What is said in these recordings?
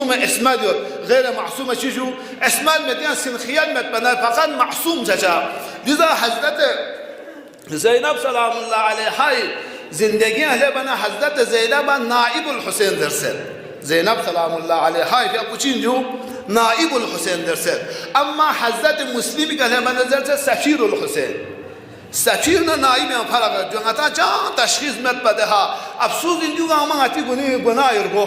small غير معصومة شجو small مديان سنخيال متبنا فقط معصوم جا لذا حضرت زینب سلام الله علیه های زندگی اهل بنا حضرت زینب نائب الحسین درسد زینب سلام الله علیه های فی اپوچین جو نائب الحسین درسد اما حضرت مسلم که اهل بنا درسد سفیر الحسین سفیر نه نائب هم فرق جو اتا جان تشخیص مت بده ها افسوس این جو گام اتی گناه یرگو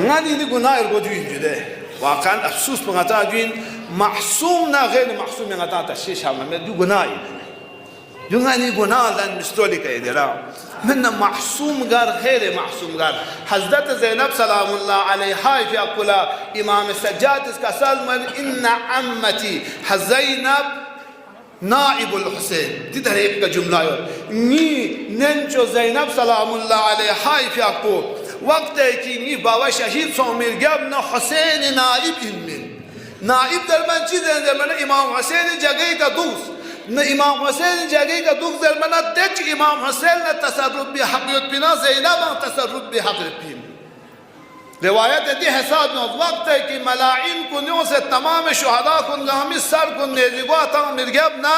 ngani ni gunair go juin jude wakan afsus pengata juin mahsum na ghair mahsum yang ata tashish ha me du gunair ngani gunah dan mistoli ka idera من معصوم غير غير معصوم غير حضرت زینب سلام الله علیها في اقول امام سجاد كسال من ان عمتي زینب نائب الحسين دي طريقه جمله ني ننجو زینب سلام الله علیها في اقول وقت كي ني بابا شهيد سومير جابنا حسين نائب من نائب در من چیز در من امام حسين جگه کا دوست نه امام حسین جگه کا دوست در من دچ امام حسین نے تصرف بھی حقیقت بنا زینب تصرف بھی حقیقت بھی روایت دی حساب نو وقت ہے کہ ملاعین کو نیو سے تمام شہداء کو غامی سر کو نیزگوا تا مرگبنا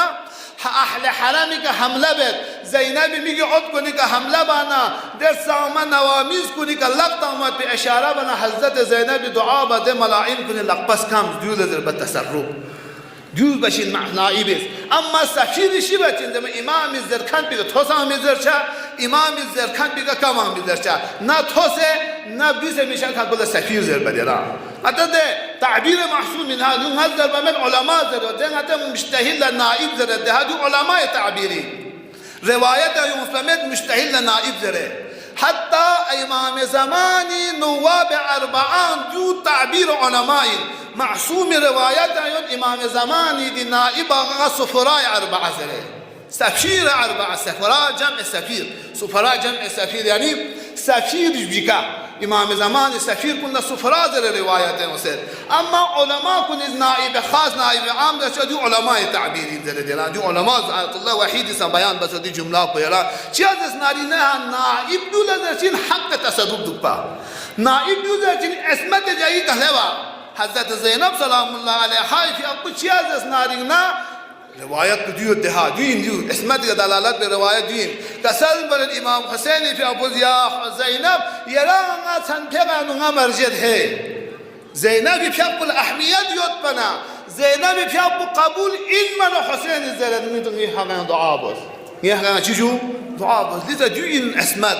اهل حرمی کا حمله بد زینب میگه عد کنی که حمله بانا در سامان نوامیز کنی که لقط آمد به اشاره بنا حضرت زینب دعا بده ملاعین کنی لقبس کم دیو در بتصرف دیوز باشین نائب است اما سفیر شی بچین دم امام زرخان بیگه توسا میذارچه امام زرخان بیگه کام میذارچه نه توسه نه بیزه میشه که کل سفیر زر بدیرا حتی ده تعبیر محسوم من هذا اون هذا من علماء زر ده حتی مشتهل نائب زر ده هذا علماء تعبیری روایت مسلمت مشتهل نائب زر حتى امام زماني نواب اربعان جو تعبير علماء معصوم روايات امام زماني دي نائب سفراء اربعه زره سفير اربعه سفراء جمع سفير سفراء جمع سفير يعني سفير بيكا امام زمان سفير كنا سفراء زره روايات وسر اما علماء كن نائب خاص نائب عام ده دي علماء تعبيرين زره دي علماء ذات الله وحيد سا بيان بس دي جمله بيرا چيز نارينه نائب دولتين حق تصرف دبا نائب دولتين اسمت جاي كهلوا حضرت زینب سلام الله علیها في ابو چيز نارينه روایت دیو دها دین دیو اسمت کا دلالت به روایت دین کسل بر امام حسین فی ابو ضیا زینب یرا سن پیغانو مرجد ہے زینب فی ابو الاهمیت یوت بنا زینب فی ابو قبول علم حسین زرد می دعا بس یہ چیزو دعا بس لذا جو اسمت